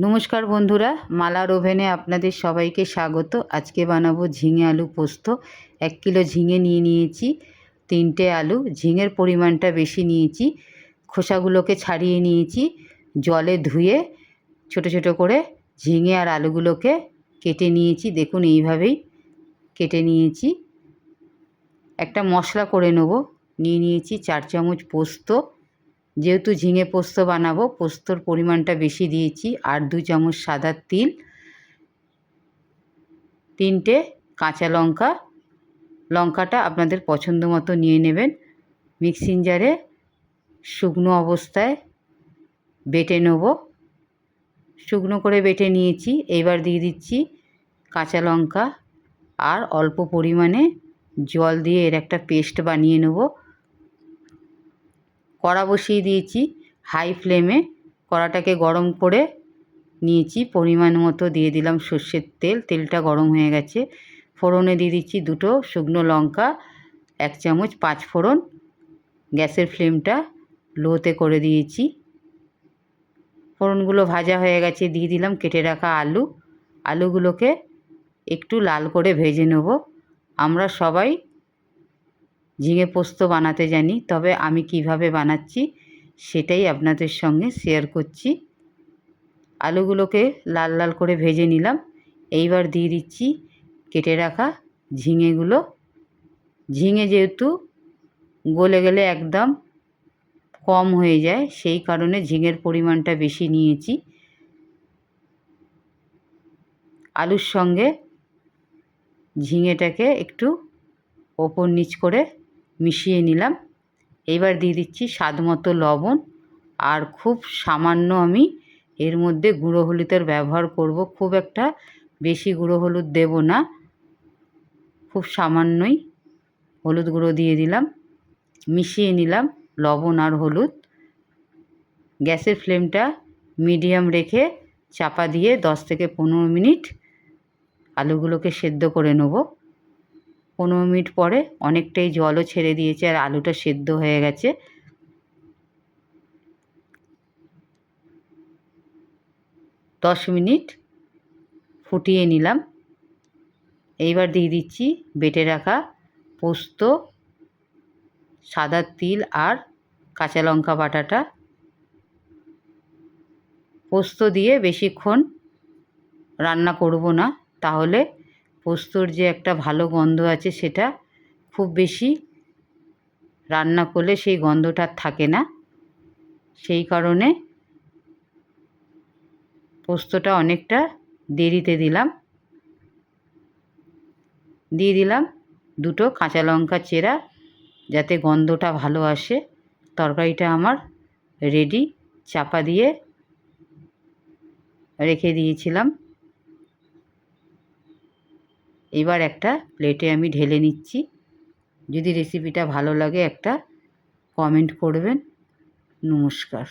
নমস্কার বন্ধুরা, মালার ওভেনে আপনাদের সবাইকে স্বাগত। আজকে বানাবো ঝিঙে আলু পোস্ত। 1 কিলো ঝিঙে নিয়ে নিয়েছি, 3টে আলু। ঝিঙের পরিমাণটা বেশি নিয়েছি। খোসাগুলোকে ছাড়িয়ে নিয়েছি, জলে ধুয়ে ছোট ছোট করে ঝিঙে আর আলুগুলোকে কেটে নিয়েছি। দেখুন এইভাবেই কেটে নিয়েছি। একটা মশলা করে নেব। নিয়েছি 4 চামচ পোস্ত। যেহেতু ঝিঙে পোস্ত বানাবো, পোস্তর পরিমাণটা বেশি দিয়েছি। আর 2 চামচ সাদা তিল, 3টে কাঁচা লঙ্কা। লঙ্কাটা আপনাদের পছন্দ মতো নিয়ে নেবেন। মিক্সিং জারে শুকনো অবস্থায় বেটে নেব। শুকনো করে বেটে নিয়েছি। এবার দিয়ে দিচ্ছি কাঁচা লঙ্কা আর অল্প পরিমাণে জল দিয়ে এর একটা পেস্ট বানিয়ে নেব। কড়া বসিয়ে দিয়েছি হাই ফ্লেমে। কড়াটাকে গরম করে নিয়েছি। পরিমাণ মতো দিয়ে দিলাম সর্ষের তেল। তেলটা গরম হয়ে গেছে। ফোড়নে দিয়ে দিচ্ছি 2টো শুকনো লঙ্কা, 1 চামচ 5 ফোড়ন। গ্যাসের ফ্লেমটা লোতে করে দিয়েছি। ফোড়নগুলো ভাজা হয়ে গেছে। দিয়ে দিলাম কেটে রাখা আলু। আলুগুলোকে একটু লাল করে ভেজে নেব। আমরা সবাই ঝিঙে পোস্ত বানাতে জানি, তবে আমি কিভাবে বানাচ্ছি সেটাই আপনাদের সঙ্গে শেয়ার করছি। আলুগুলোকে লাল লাল করে ভেজে নিলাম। এইবার দিয়ে দিচ্ছি কেটে রাখা ঝিঙেগুলো। ঝিঙে যেহেতু গলে গেলে একদম কম হয়ে যায়, সেই কারণে ঝিঙের পরিমাণটা বেশি নিয়েছি। আলুর সঙ্গে ঝিঙেটাকে একটু ওপর নিচ করে মিশিয়ে নিলাম। এইবার দিয়ে দিচ্ছি স্বাদ মতো লবণ। আর খুব সামান্য আমি এর মধ্যে গুঁড়ো হলুদের ব্যবহার করব। খুব একটা বেশি গুঁড়ো হলুদ দেব না, খুব সামান্যই হলুদ গুঁড়ো দিয়ে দিলাম। মিশিয়ে নিলাম লবণ আর হলুদ। গ্যাসের ফ্লেমটা মিডিয়াম রেখে চাপা দিয়ে 10 থেকে 15 মিনিট আলুগুলোকে সেদ্ধ করে নেব। 15 মিনিট পরে অনেকটাই জলও ছেড়ে দিয়েছে আর আলুটা সেদ্ধ হয়ে গেছে। 10 মিনিট ফুটিয়ে নিলাম। এইবার দিয়ে দিচ্ছি বেটে রাখা পোস্ত, সাদা তিল আর কাঁচা লঙ্কা বাটাটা। পোস্ত দিয়ে বেশিক্ষণ রান্না করব না, তাহলে পোস্তর যে একটা ভালো গন্ধ আছে সেটা খুব বেশি রান্না করলে সেই গন্ধটা থাকে না। সেই কারণে পোস্তটা অনেকটা দেরিতে দিলাম। দিয়ে দিলাম 2টো কাঁচা লঙ্কা চেরা, যাতে গন্ধটা ভালো আসে। তরকারিটা আমার রেডি। চাপা দিয়ে রেখে দিয়েছিলাম। এবার একটা প্লেটে আমি ঢেলে নিচ্ছি। যদি রেসিপিটা ভালো লাগে একটা কমেন্ট করবেন। নমস্কার।